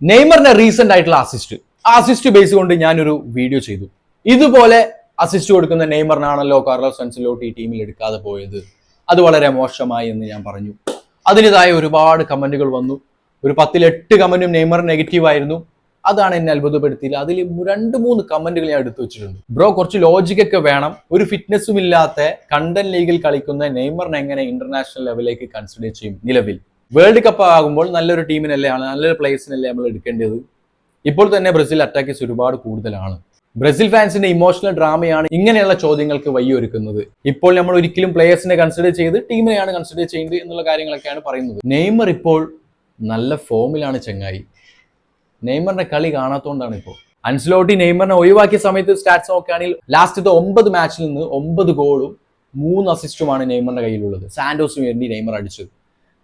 നെയ്മറിന്റെ recent ആയിട്ടുള്ള assist base കൊണ്ട് ഞാനൊരു വീഡിയോ ചെയ്തു. ഇതുപോലെ അസിസ്റ്റ് കൊടുക്കുന്ന നെയ്മറിനാണല്ലോ കാർലോസ് അൻസെലോട്ടി ഈ ടീമിൽ എടുക്കാതെ പോയത്, അത് വളരെ മോശമായി എന്ന് ഞാൻ പറഞ്ഞു. അതിൻ്റെതായ ഒരുപാട് കമന്റുകൾ വന്നു. ഒരു 10-8 കമന്റും നെയ്മർ നെഗറ്റീവ് ആയിരുന്നു. അതാണ് എന്നെ അത്ഭുതപ്പെടുത്തിയില്ല. അതിൽ 2-3 കമന്റുകൾ ഞാൻ എടുത്തു വെച്ചിട്ടുണ്ട്. ബ്രോ, കുറച്ച് ലോജിക്കൊക്കെ വേണം. ഒരു ഫിറ്റ്നസ്സും ഇല്ലാത്ത കണ്ടൻ ലീഗിൽ കളിക്കുന്ന നെയ്മറിനെ എങ്ങനെ ഇന്റർനാഷണൽ ലെവലിലേക്ക് കൺസിഡർ ചെയ്യും? നിലവിൽ വേൾഡ് കപ്പ് ആകുമ്പോൾ നല്ലൊരു ടീമിനല്ലേ, നല്ലൊരു പ്ലേയേഴ്സിനല്ലേ നമ്മൾ എടുക്കേണ്ടത്. ഇപ്പോൾ തന്നെ ബ്രസീൽ അറ്റാക്കേഴ്സ് ഒരുപാട് കൂടുതലാണ്. ബ്രസീൽ ഫാൻസിന്റെ ഇമോഷണൽ ഡ്രാമയാണ് ഇങ്ങനെയുള്ള ചോദ്യങ്ങൾക്ക് വഴിയൊരുക്കുന്നത്. ഇപ്പോൾ നമ്മൾ ഒരിക്കലും പ്ലേയേഴ്സിനെ കൺസിഡർ ചെയ്ത് ടീമിനെയാണ് കൺസിഡർ ചെയ്യുന്നത് എന്നുള്ള കാര്യങ്ങളൊക്കെയാണ് പറയുന്നത്. നെയ്മർ ഇപ്പോൾ നല്ല ഫോമിലാണ് ചങ്ങായി. നെയ്മറിന്റെ കളി കാണാത്തോണ്ടാണ് ഇപ്പോൾ. അൻസെലോട്ടി നെയ്മറിനെ ഒഴിവാക്കിയ സമയത്ത് സ്റ്റാറ്റ്സ് നോക്കുകയാണെങ്കിൽ ലാസ്റ്റത്തെ 9 മാച്ചിൽ നിന്ന് 9 ഗോളും 3 അസിസ്റ്റുമാണ് നെയ്മറിന്റെ കയ്യിലുള്ളത്. സാന്റോസിന് വേണ്ടി നെയ്മർ അടിച്ചത്.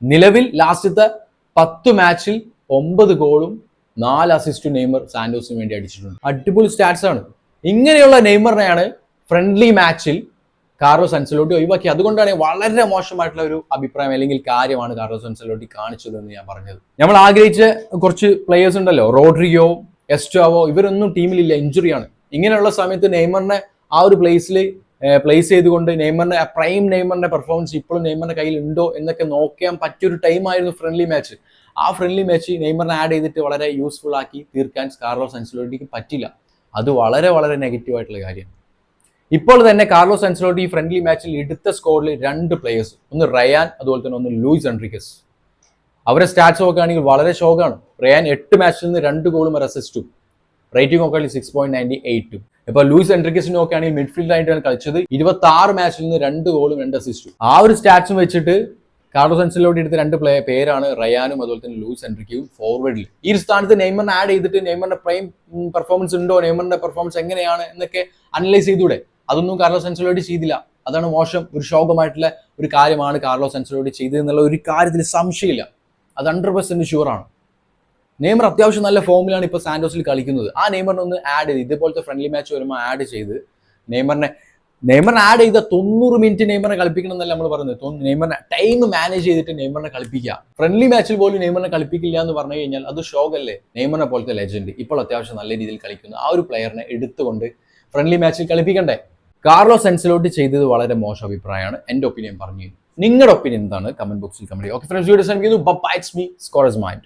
നിലവിൽ ലാസ്റ്റത്തെ 10 മാച്ചിൽ 9 ഗോളും 4 അസിസ്റ്റും നെയ്മർ സാന്റോസിന് വേണ്ടി അടിച്ചിട്ടുണ്ട്. അടിപൊളി സ്റ്റാറ്റ്സ് ആണ്. ഇങ്ങനെയുള്ള നെയ്മറിനെയാണ് ഫ്രണ്ട്ലി മാച്ചിൽ കാർലോസ് അൻസെലോട്ടി ഒഴിവാക്കി. അതുകൊണ്ടാണ് വളരെ മോശമായിട്ടുള്ള ഒരു അഭിപ്രായം അല്ലെങ്കിൽ കാര്യമാണ് കാർലോസ് അൻസെലോട്ടി കാണിച്ചതെന്ന് ഞാൻ പറഞ്ഞത്. നമ്മൾ ആഗ്രഹിച്ച കുറച്ച് പ്ലേയേഴ്സ് ഉണ്ടല്ലോ, റോഡ്രിഗോ, എസ്റ്റാവോ, ഇവരൊന്നും ടീമിലില്ല, ഇഞ്ചുറിയാണ്. ഇങ്ങനെയുള്ള സമയത്ത് നെയ്മറിനെ ആ ഒരു പ്ലേസ് ചെയ്തുകൊണ്ട് നെയ്മറിന്റെ പെർഫോമൻസ് ഇപ്പോഴും നെയ്മറിന്റെ കയ്യിൽ ഉണ്ടോ എന്നൊക്കെ നോക്കാൻ പറ്റിയൊരു ടൈമായിരുന്നു ഫ്രണ്ട്ലി മാച്ച്. ആ ഫ്രണ്ട്ലി മാച്ച് നെയ്മറിനെ ആഡ് ചെയ്തിട്ട് വളരെ യൂസ്ഫുൾ ആക്കി തീർക്കാൻ കാർലോസ് അൻസെലോട്ടിക്ക് പറ്റില്ല. അത് വളരെ വളരെ നെഗറ്റീവ് ആയിട്ടുള്ള കാര്യമാണ്. ഇപ്പോൾ തന്നെ കാർലോസ് അൻസെലോട്ടി ഈ ഫ്രണ്ട്ലി മാച്ചിൽ എടുത്ത സ്കോറിൽ 2 പ്ലേയേഴ്സ്, ഒന്ന് റയാൻ, അതുപോലെ തന്നെ ഒന്ന് ലൂയിസ് എൻറിക്കസ്. അവരെ സ്റ്റാറ്റ്സ് നോക്കുകയാണെങ്കിൽ വളരെ ഷോക്കാണ്. റയാൻ 8 മാച്ചിൽ നിന്ന് 2 ഗോളും 1 അസിസ്റ്റും, റേറ്റിംഗ് നോക്കുകയാണെങ്കിൽ 6.98. ഇപ്പോൾ ലൂയിസ് എൻറിക്കസിന് നോക്കുകയാണെങ്കിൽ മിഡ്ഫീൽഡ് ആയിട്ടാണ് കളിച്ചത്. 26 മാച്ചിൽ നിന്ന് 2 ഗോളും 2 അസിസ്റ്റും. ആ ഒരു സ്റ്റാറ്റ്സും വെച്ചിട്ട് കാർലോസ് അൻസെലോട്ടി എടുത്ത 2 പേരാണ് റയാനും അതുപോലെ തന്നെ ലൂയിസ് എൻറിക്കയും ഫോർവേഡിൽ. ഈ ഒരു സ്ഥാനത്ത് നെയ്മറിനെ ആഡ് ചെയ്തിട്ട് നെയ്മറിന്റെ പ്രൈം പെർഫോമൻസ് ഉണ്ടോ, നെയ്മറിന്റെ പെർഫോമൻസ് എങ്ങനെയാണ് എന്നൊക്കെ അനലൈസ് ചെയ്തൂടെ? അതൊന്നും കാർലോസ് അൻസെലോട്ടി ചെയ്തില്ല. അതാണ് മോശം, ഒരു ശോകമായിട്ടുള്ള ഒരു കാര്യമാണ് കാർലോസ് അൻസെലോട്ടി ചെയ്തത് എന്നുള്ള ഒരു കാര്യത്തിൽ സംശയമില്ല. അത് 100% ഷുവറാണ്. നെയ്മർ അത്യാവശ്യം നല്ല ഫോമിലാണ് ഇപ്പോൾ സാന്റോസിൽ കളിക്കുന്നത്. ആ നെയ്മറിനെ ഒന്ന് ആഡ് ചെയ്ത് ഇതുപോലത്തെ ഫ്രണ്ട്ലി മാച്ച് വരുമ്പോൾ ആഡ് ചെയ്ത് നെയ്മറിനെ ആഡ് ചെയ്ത 90 മിനിറ്റ് നെയ്മറിനെ കളിപ്പിക്കണം എന്നല്ല നമ്മൾ പറയുന്നത്. നെയ്മറിനെ ടൈം മാനേജ് ചെയ്തിട്ട് നെയ്മറിനെ കളിപ്പിക്കുക. ഫ്രണ്ട്ലി മാച്ചിൽ പോലും നെയ്മറിനെ കളിപ്പിക്കില്ല എന്ന് പറഞ്ഞു കഴിഞ്ഞാൽ അത് ഷോകല്ലേ? നെയ്മറിനെ പോലത്തെ ലെജൻഡ് ഇപ്പോൾ അത്യാവശ്യം നല്ല രീതിയിൽ കളിക്കുന്ന ആ ഒരു പ്ലെയറിനെ എടുത്തുകൊണ്ട് ഫ്രണ്ട്ലി മാച്ചിൽ കളിപ്പിക്കണ്ടേ? കാർലോസ് അൻസെലോട്ടി ചെയ്തത് വളരെ മോശം അഭിപ്രായമാണ്. എൻ്റെ ഒപ്പീനിയൻ പറഞ്ഞു. നിങ്ങളുടെ ഒപ്പീനിയൻ എന്താണ്? കമന്റ് ബോക്സിൽ കമന്റ് ചെയ്യുക. Okay friends, video scorers mind.